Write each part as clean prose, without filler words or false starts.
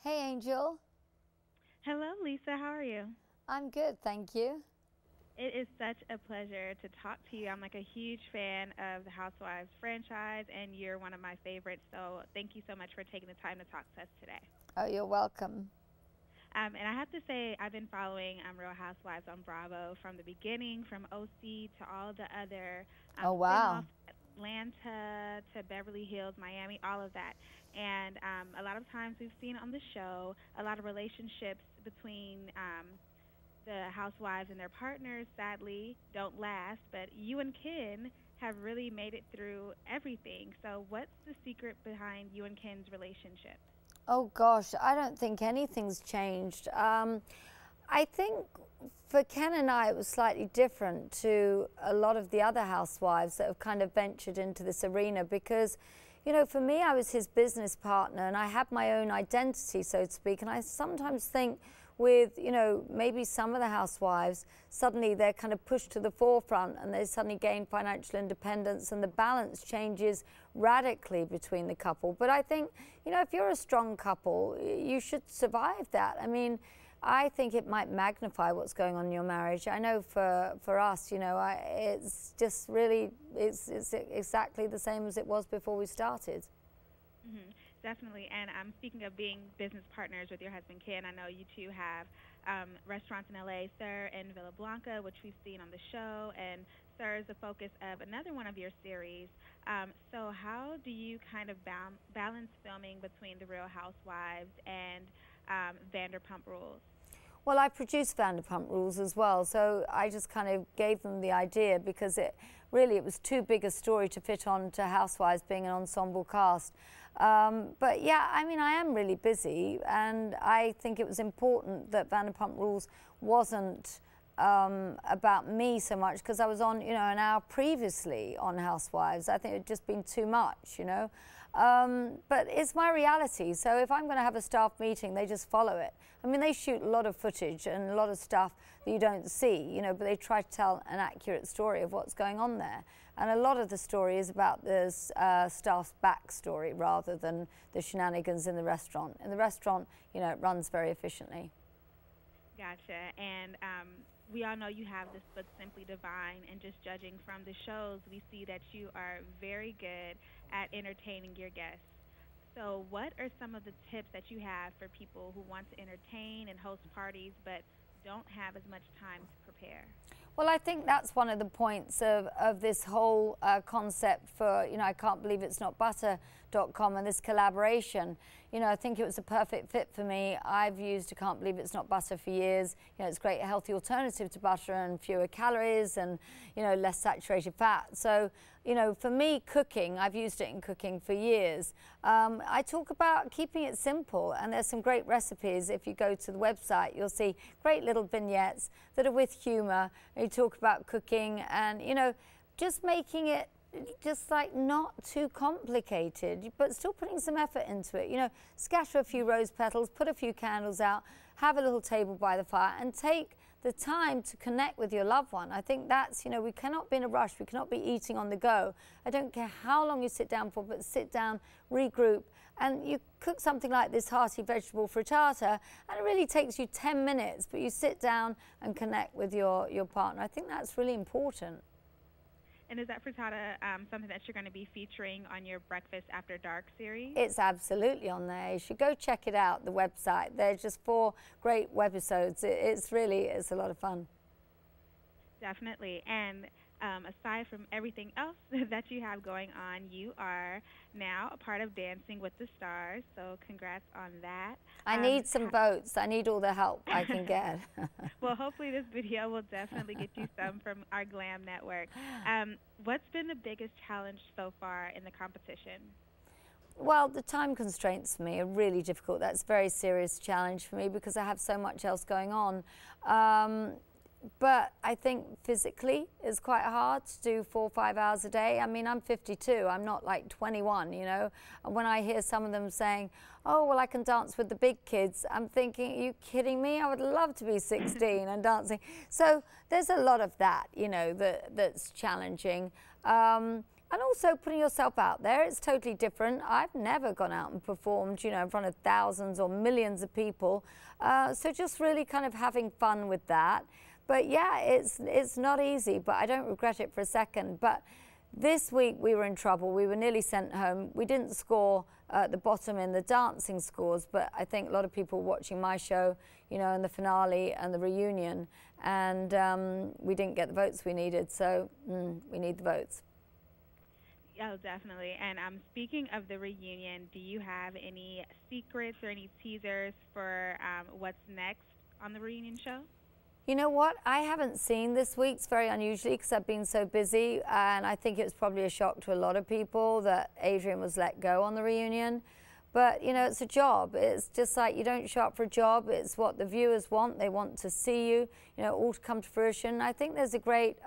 Hey, Angel. Hello, Lisa. How are you? I'm good, thank you. It is such a pleasure to talk to you. I'm like a huge fan of the Housewives franchise, and you're one of my favorites. So thank you so much for taking the time to talk to us today. Oh, you're welcome. And I have to say, I've been following Real Housewives on Bravo from the beginning, from OC to all the other Oh, wow. spin-offs, Atlanta to Beverly Hills, Miami, all of that. And a lot of times we've seen on the show a lot of relationships between the housewives and their partners, sadly, don't last. But you and Ken have really made it through everything. So, what's the secret behind you and Ken's relationship? Oh, gosh, I don't think anything's changed. I think for Ken and I, it was slightly different to a lot of the other housewives that have kind of ventured into this arena because, you know, for me, I was his business partner and I had my own identity, so to speak. And I sometimes think with, you know, maybe some of the housewives, suddenly they're kind of pushed to the forefront and they suddenly gain financial independence and the balance changes radically between the couple. But I think, you know, if you're a strong couple, you should survive that. I mean, I think it might magnify what's going on in your marriage. I know for us, you know, it's just really, it's exactly the same as it was before we started. Hmm. Definitely. And speaking of being business partners with your husband, Ken, I know you two have restaurants in LA, Sir and Villa Blanca, which we've seen on the show. And Sir is the focus of another one of your series. So, how do you kind of balance filming between The Real Housewives and Vanderpump Rules? Well, I produced Vanderpump Rules as well, so I just kind of gave them the idea because it was too big a story to fit on to Housewives being an ensemble cast. But yeah, I mean, I am really busy, and I think it was important that Vanderpump Rules wasn't about me so much because I was on, you know, an hour previously on Housewives. I think it had just been too much, you know. But it's my reality. So if I'm going to have a staff meeting, they just follow it. I mean, they shoot a lot of footage and a lot of stuff that you don't see, you know, but they try to tell an accurate story of what's going on there. And a lot of the story is about the staff's backstory rather than the shenanigans in the restaurant. In the restaurant, you know, it runs very efficiently. Gotcha. And we all know you have this book, Simply Divine, and just judging from the shows, we see that you are very good at entertaining your guests. So, what are some of the tips that you have for people who want to entertain and host parties but don't have as much time to prepare? Well, I think that's one of the points of this whole concept for, you know, I can't believe it's not butter.com and this collaboration. You know, I think it was a perfect fit for me. I've used I Can't Believe It's Not Butter for years. You know, it's a great healthy alternative to butter and fewer calories and, you know, less saturated fat. So, you know, for me, cooking, I've used it in cooking for years. I talk about keeping it simple, and there's some great recipes. If you go to the website, you'll see great little vignettes that are with humor. You talk about cooking and, you know, just making it just like not too complicated, but still putting some effort into it. You know, scatter a few rose petals, put a few candles out, have a little table by the fire, and take the time to connect with your loved one. I think that's, you know, we cannot be in a rush. We cannot be eating on the go. I don't care how long you sit down for, but sit down, regroup, and you cook something like this hearty vegetable frittata, and it really takes you 10 minutes, but you sit down and connect with your partner. I think that's really important. And is that frittata something that you're going to be featuring on your Breakfast After Dark series? It's absolutely on there. You should go check it out, the website. There's just 4 great webisodes. It's a lot of fun. Definitely. And aside from everything else that you have going on, you are now a part of Dancing with the Stars. So congrats on that. I need some votes. I need all the help I can get. Well, hopefully this video will definitely get you some from our GLAM network. What's been the biggest challenge so far in the competition? Well, the time constraints for me are really difficult. That's a very serious challenge for me because I have so much else going on. But I think physically it's quite hard to do 4 or 5 hours a day. I mean, I'm 52, I'm not like 21, you know. And when I hear some of them saying, oh, well, I can dance with the big kids, I'm thinking, are you kidding me? I would love to be 16 and dancing. So there's a lot of that, you know, that's challenging. And also putting yourself out there, it's totally different. I've never gone out and performed, you know, in front of thousands or millions of people. So just really kind of having fun with that. But yeah, it's not easy, but I don't regret it for a second. But this week we were in trouble. We were nearly sent home. We didn't score at the bottom in the dancing scores, but I think a lot of people watching my show, you know, in the finale and the reunion, and we didn't get the votes we needed, so we need the votes. Oh, definitely. And speaking of the reunion, do you have any secrets or any teasers for what's next on the reunion show? You know what? I haven't seen this week's very unusually because I've been so busy, and I think it was probably a shock to a lot of people that Adrian was let go on the reunion. But, you know, it's a job. It's just like you don't show up for a job. It's what the viewers want. They want to see you, you know, all to come to fruition. I think there's a great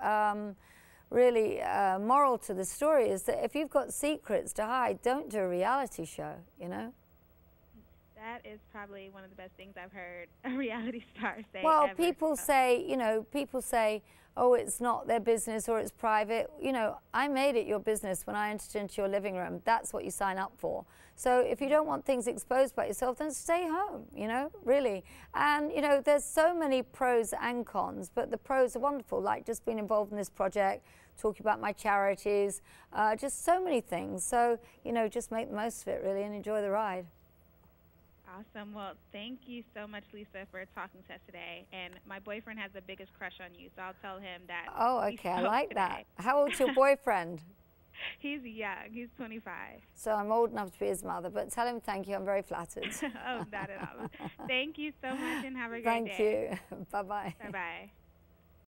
really moral to the story is that if you've got secrets to hide, don't do a reality show, you know? That is probably one of the best things I've heard a reality star say well, ever. people say, you know, people say, oh, it's not their business or it's private. You know, I made it your business when I entered into your living room. That's what you sign up for. So if you don't want things exposed by yourself, then stay home, you know, really. And, you know, there's so many pros and cons, but the pros are wonderful, like just being involved in this project, talking about my charities, just so many things. So, you know, just make the most of it, really, and enjoy the ride. Awesome. Well, thank you so much, Lisa, for talking to us today. And my boyfriend has the biggest crush on you, so I'll tell him that. Oh, okay. I like that. How old's your boyfriend? He's young. He's 25. So I'm old enough to be his mother, but tell him thank you. I'm very flattered. Oh, not at all. Thank you so much, and have a great Thank day. you. Bye-bye. Bye-bye.